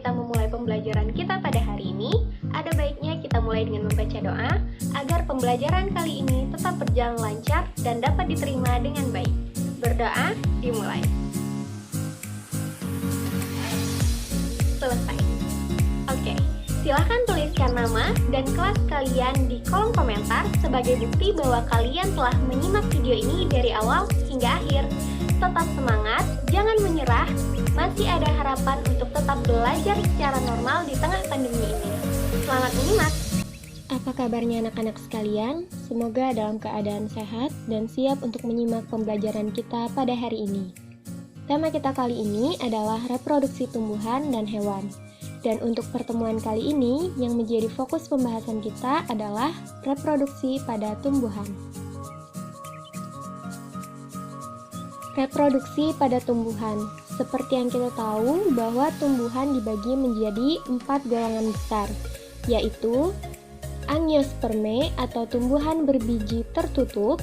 kita memulai pembelajaran kita pada hari ini, ada baiknya kita mulai dengan membaca doa agar pembelajaran kali ini tetap berjalan lancar dan dapat diterima dengan baik. Berdoa, dimulai. Selesai. Oke, silahkan tuliskan nama dan kelas kalian di kolom komentar sebagai bukti bahwa kalian telah menyimak video ini dari awal hingga akhir. Tetap semangat, jangan menyerah, masih ada harapan untuk tetap belajar secara normal di tengah pandemi ini. Selamat menyimak! Apa kabarnya anak-anak sekalian? Semoga dalam keadaan sehat dan siap untuk menyimak pembelajaran kita pada hari ini. Tema kita kali ini adalah reproduksi tumbuhan dan hewan. Dan untuk pertemuan kali ini, yang menjadi fokus pembahasan kita adalah reproduksi pada tumbuhan. Reproduksi pada tumbuhan. Seperti yang kita tahu bahwa tumbuhan dibagi menjadi 4 golongan besar, yaitu Angiospermae atau tumbuhan berbiji tertutup,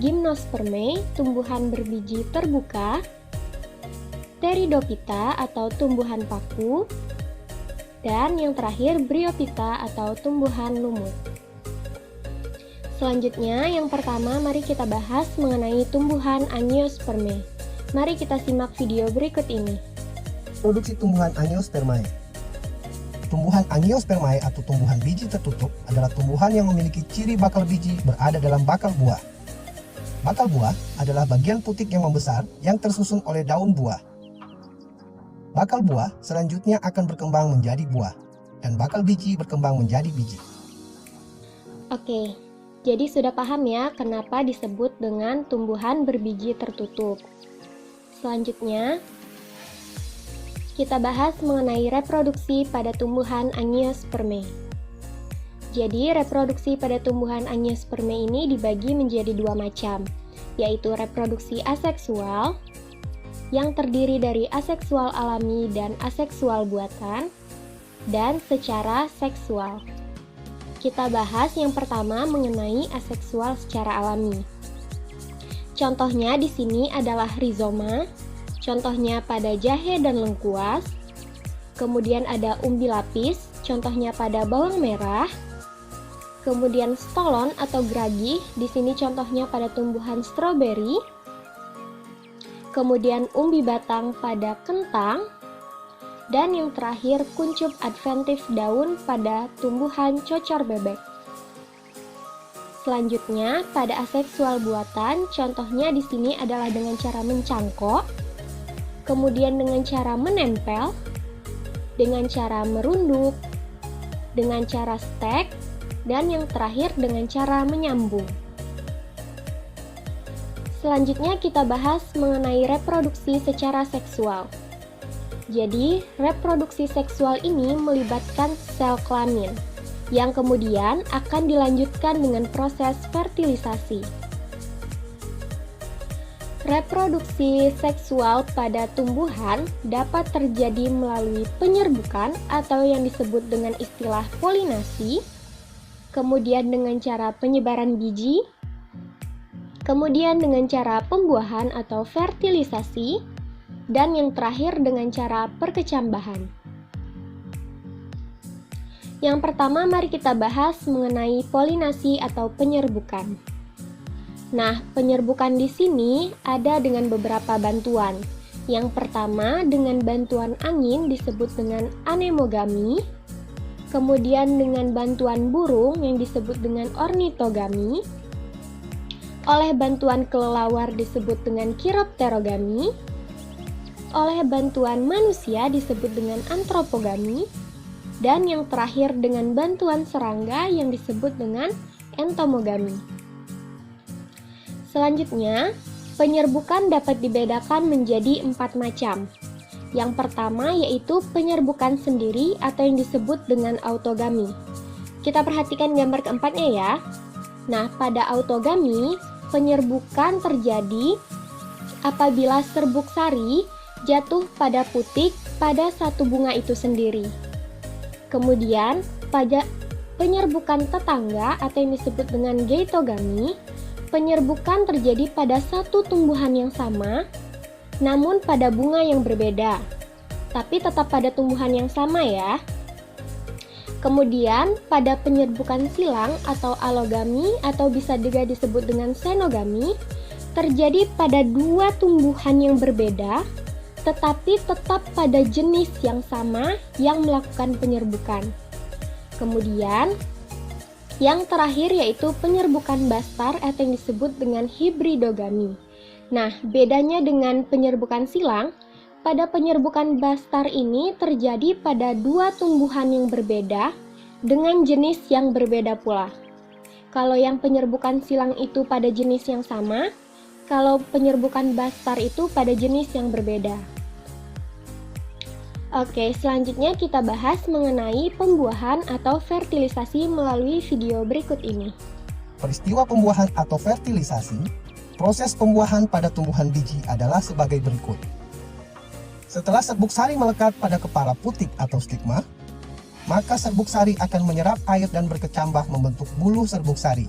Gymnospermae, tumbuhan berbiji terbuka, Pteridophyta atau tumbuhan paku, dan yang terakhir Bryophyta atau tumbuhan lumut. Selanjutnya, yang pertama mari kita bahas mengenai tumbuhan Angiospermae. Mari kita simak video berikut ini. Produksi tumbuhan Angiospermae. Tumbuhan Angiospermae atau tumbuhan biji tertutup adalah tumbuhan yang memiliki ciri bakal biji berada dalam bakal buah. Bakal buah adalah bagian putik yang membesar yang tersusun oleh daun buah. Bakal buah selanjutnya akan berkembang menjadi buah, dan bakal biji berkembang menjadi biji. Oke, jadi sudah paham ya kenapa disebut dengan tumbuhan berbiji tertutup. Selanjutnya, kita bahas mengenai reproduksi pada tumbuhan Angiospermae. Jadi, reproduksi pada tumbuhan Angiospermae ini dibagi menjadi 2 macam, yaitu reproduksi aseksual, yang terdiri dari aseksual alami dan aseksual buatan, dan secara seksual. Kita bahas yang pertama mengenai aseksual secara alami. Contohnya di sini adalah rizoma, contohnya pada jahe dan lengkuas. Kemudian ada umbi lapis, contohnya pada bawang merah. Kemudian stolon atau geragih, di sini contohnya pada tumbuhan stroberi. Kemudian umbi batang pada kentang. Dan yang terakhir kuncup adventif daun pada tumbuhan cocor bebek. Selanjutnya, pada aseksual buatan, contohnya di sini adalah dengan cara mencangkok, kemudian dengan cara menempel, dengan cara merunduk, dengan cara stek, dan yang terakhir dengan cara menyambung. Selanjutnya kita bahas mengenai reproduksi secara seksual. Jadi, reproduksi seksual ini melibatkan sel kelamin, yang kemudian akan dilanjutkan dengan proses fertilisasi. Reproduksi seksual pada tumbuhan dapat terjadi melalui penyerbukan atau yang disebut dengan istilah polinasi, kemudian dengan cara penyebaran biji, kemudian dengan cara pembuahan atau fertilisasi, dan yang terakhir dengan cara perkecambahan. Yang pertama mari kita bahas mengenai polinasi atau penyerbukan. Nah, penyerbukan di sini ada dengan beberapa bantuan. Yang pertama dengan bantuan angin disebut dengan anemogami, kemudian dengan bantuan burung yang disebut dengan ornitogami, oleh bantuan kelelawar disebut dengan chiropterogami, oleh bantuan manusia disebut dengan antropogami, dan yang terakhir dengan bantuan serangga yang disebut dengan entomogami. Selanjutnya, penyerbukan dapat dibedakan menjadi 4 macam. Yang pertama yaitu penyerbukan sendiri atau yang disebut dengan autogami. Kita perhatikan gambar keempatnya ya. Nah, pada autogami, penyerbukan terjadi apabila serbuk sari jatuh pada putik pada satu bunga itu sendiri. Kemudian, pada penyerbukan tetangga atau yang disebut dengan geitogami, penyerbukan terjadi pada satu tumbuhan yang sama, namun pada bunga yang berbeda. tapi tetap pada tumbuhan yang sama ya. Kemudian, pada penyerbukan silang atau alogami atau bisa juga disebut dengan xenogami, terjadi pada dua tumbuhan yang berbeda, tetapi tetap pada jenis yang sama yang melakukan penyerbukan. Kemudian, yang terakhir yaitu penyerbukan bastar atau yang disebut dengan hibridogami. Nah, bedanya dengan penyerbukan silang, pada penyerbukan bastar ini terjadi pada dua tumbuhan yang berbeda dengan jenis yang berbeda pula. Kalau yang penyerbukan silang itu pada jenis yang sama, kalau penyerbukan bastar itu pada jenis yang berbeda. Oke, selanjutnya kita bahas mengenai pembuahan atau fertilisasi melalui video berikut ini. Peristiwa pembuahan atau fertilisasi, proses pembuahan pada tumbuhan biji adalah sebagai berikut. Setelah serbuk sari melekat pada kepala putik atau stigma, maka serbuk sari akan menyerap air dan berkecambah membentuk bulu serbuk sari.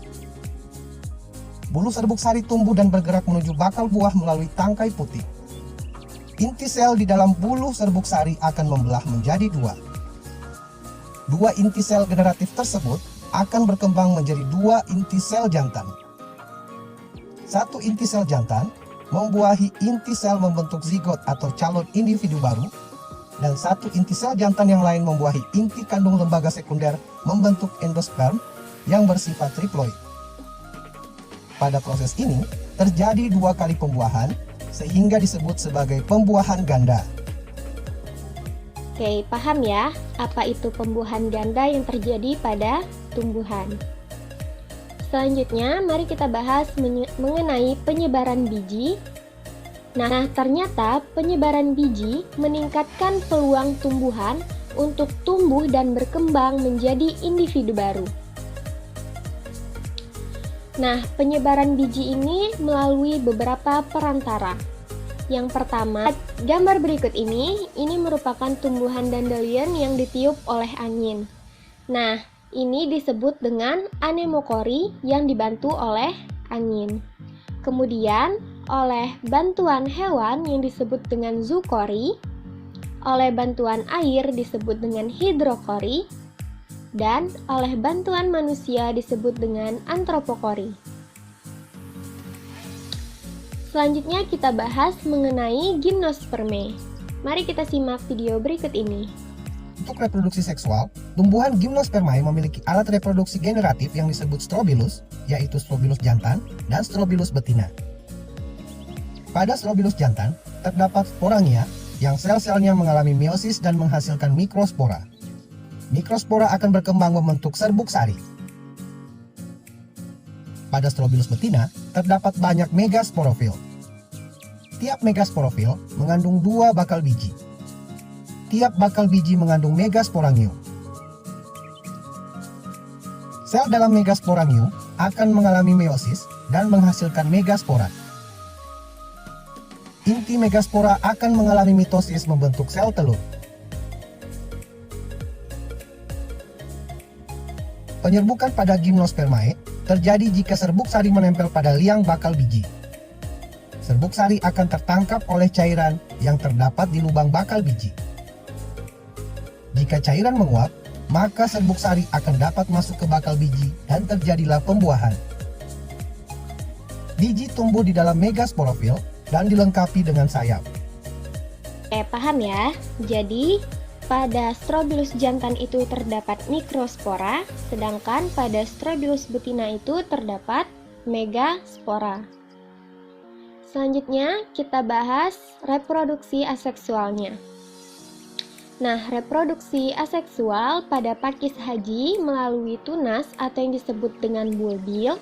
Bulu serbuk sari tumbuh dan bergerak menuju bakal buah melalui tangkai putik. Inti sel di dalam bulu serbuk sari akan membelah menjadi dua. Dua inti sel generatif tersebut akan berkembang menjadi dua inti sel jantan. Satu inti sel jantan membuahi inti sel membentuk zigot atau calon individu baru, dan satu inti sel jantan yang lain membuahi inti kandung lembaga sekunder membentuk endosperm yang bersifat triploid. Pada proses ini, terjadi dua kali pembuahan, sehingga disebut sebagai pembuahan ganda. Oke, paham ya apa itu pembuahan ganda yang terjadi pada tumbuhan. Selanjutnya, mari kita bahas mengenai penyebaran biji. Nah, ternyata penyebaran biji meningkatkan peluang tumbuhan untuk tumbuh dan berkembang menjadi individu baru. Nah, penyebaran biji ini melalui beberapa perantara. Yang pertama, gambar berikut ini merupakan tumbuhan dandelion yang ditiup oleh angin. Nah, ini disebut dengan anemokori yang dibantu oleh angin. Kemudian, oleh bantuan hewan yang disebut dengan zookori, oleh bantuan air disebut dengan hidrokori, dan oleh bantuan manusia disebut dengan antropokori. Selanjutnya kita bahas mengenai gimnosperme. Mari kita simak video berikut ini. Untuk reproduksi seksual, tumbuhan gimnospermae memiliki alat reproduksi generatif yang disebut strobilus, yaitu strobilus jantan dan strobilus betina. Pada strobilus jantan, terdapat sporangia yang sel-selnya mengalami meiosis dan menghasilkan mikrospora. Mikrospora akan berkembang membentuk serbuk sari. Pada strobilus betina, terdapat banyak megasporofil. Tiap megasporofil mengandung dua bakal biji. Tiap bakal biji mengandung megasporangium. Sel dalam megasporangium akan mengalami meiosis dan menghasilkan megaspora. Inti megaspora akan mengalami mitosis membentuk sel telur. Penyerbukan pada gimnospermae terjadi jika serbuk sari menempel pada liang bakal biji. Serbuk sari akan tertangkap oleh cairan yang terdapat di lubang bakal biji. Jika cairan menguap, maka serbuk sari akan dapat masuk ke bakal biji dan terjadilah pembuahan. Biji tumbuh di dalam megasporofil dan dilengkapi dengan sayap. Paham ya? Jadi, pada strobilus jantan itu terdapat mikrospora, sedangkan pada strobilus betina itu terdapat megaspora. Selanjutnya, kita bahas reproduksi aseksualnya. Nah, reproduksi aseksual pada pakis haji melalui tunas atau yang disebut dengan bulbil,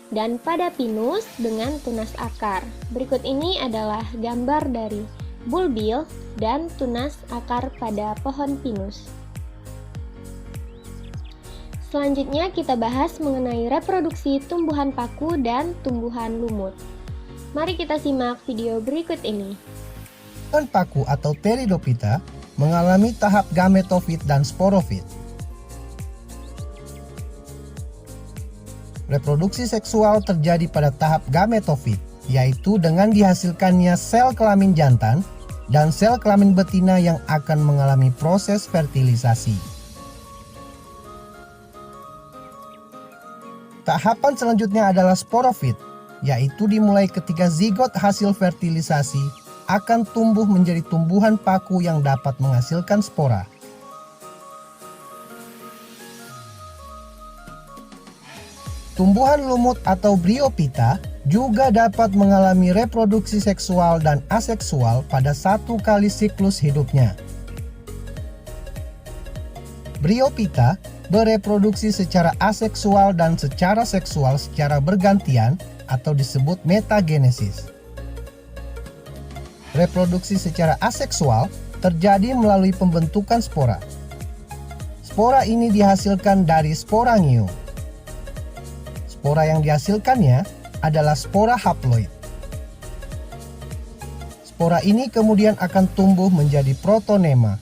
dan pada pinus dengan tunas akar. Berikut ini adalah gambar dari bulbil dan tunas akar pada pohon pinus. Selanjutnya kita bahas mengenai reproduksi tumbuhan paku dan tumbuhan lumut. Mari kita simak video berikut ini. Tumbuhan paku atau Pteridophyta mengalami tahap gametofit dan sporofit. Reproduksi seksual terjadi pada tahap gametofit, yaitu dengan dihasilkannya sel kelamin jantan dan sel kelamin betina yang akan mengalami proses fertilisasi. Tahapan selanjutnya adalah sporofit, yaitu dimulai ketika zigot hasil fertilisasi akan tumbuh menjadi tumbuhan paku yang dapat menghasilkan spora. Tumbuhan lumut atau bryophyta juga dapat mengalami reproduksi seksual dan aseksual pada satu kali siklus hidupnya. Bryophyta bereproduksi secara aseksual dan secara seksual secara bergantian atau disebut metagenesis. Reproduksi secara aseksual terjadi melalui pembentukan spora. Spora ini dihasilkan dari sporangium. Spora yang dihasilkannya adalah spora haploid. Spora ini kemudian akan tumbuh menjadi protonema.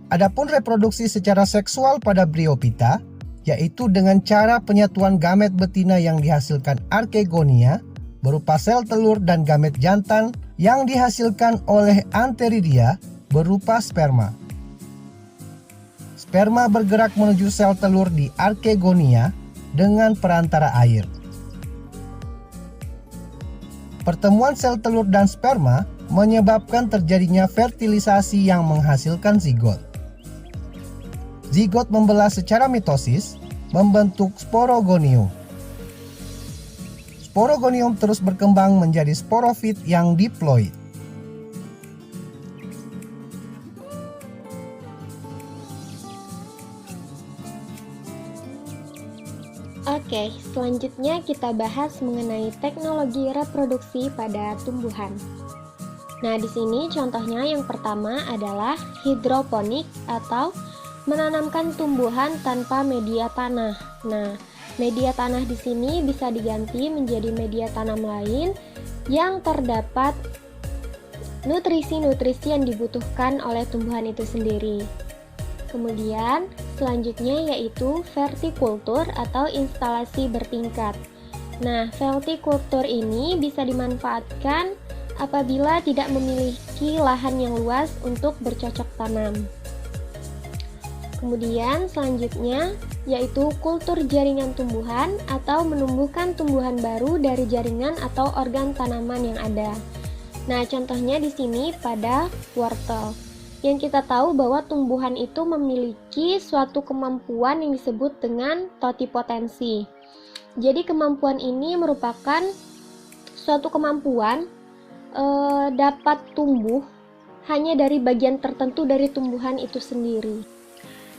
Adapun reproduksi secara seksual pada bryophyta, yaitu dengan cara penyatuan gamet betina yang dihasilkan arkegonia berupa sel telur dan gamet jantan yang dihasilkan oleh antheridia berupa sperma. Sperma bergerak menuju sel telur di arkegonia dengan perantara air. Pertemuan sel telur dan sperma menyebabkan terjadinya fertilisasi yang menghasilkan zigot. Zigot membelah secara mitosis, membentuk sporogonium. Sporogonium terus berkembang menjadi sporofit yang diploid. Oke, selanjutnya kita bahas mengenai teknologi reproduksi pada tumbuhan. Nah, di sini contohnya yang pertama adalah hidroponik atau menanamkan tumbuhan tanpa media tanah. Nah, media tanah di sini bisa diganti menjadi media tanam lain yang terdapat nutrisi-nutrisi yang dibutuhkan oleh tumbuhan itu sendiri. Kemudian, selanjutnya yaitu vertikultur atau instalasi bertingkat. Nah, vertikultur ini bisa dimanfaatkan apabila tidak memiliki lahan yang luas untuk bercocok tanam. Kemudian selanjutnya yaitu kultur jaringan tumbuhan atau menumbuhkan tumbuhan baru dari jaringan atau organ tanaman yang ada. Nah, contohnya di sini pada wortel. Yang kita tahu bahwa tumbuhan itu memiliki suatu kemampuan yang disebut dengan totipotensi. Jadi kemampuan ini merupakan suatu kemampuan dapat tumbuh hanya dari bagian tertentu dari tumbuhan itu sendiri.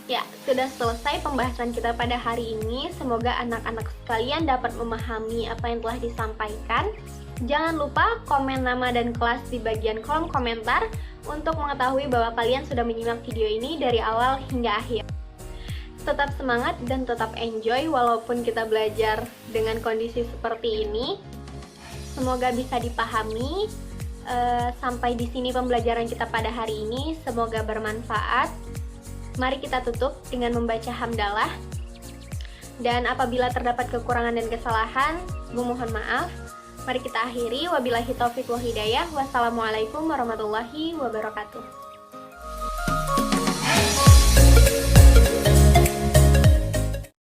Ya, sudah selesai pembahasan kita pada hari ini. Semoga anak-anak sekalian dapat memahami apa yang telah disampaikan. Jangan lupa komen nama dan kelas di bagian kolom komentar untuk mengetahui bahwa kalian sudah menyimak video ini dari awal hingga akhir. Tetap semangat dan tetap enjoy walaupun kita belajar dengan kondisi seperti ini. Semoga bisa dipahami. Sampai di sini pembelajaran kita pada hari ini. Semoga bermanfaat. Mari kita tutup dengan membaca hamdalah. Dan apabila terdapat kekurangan dan kesalahan, mohon maaf. Mari kita akhiri. Wabillahi taufiq wal hidayah. Wassalamualaikum warahmatullahi wabarakatuh.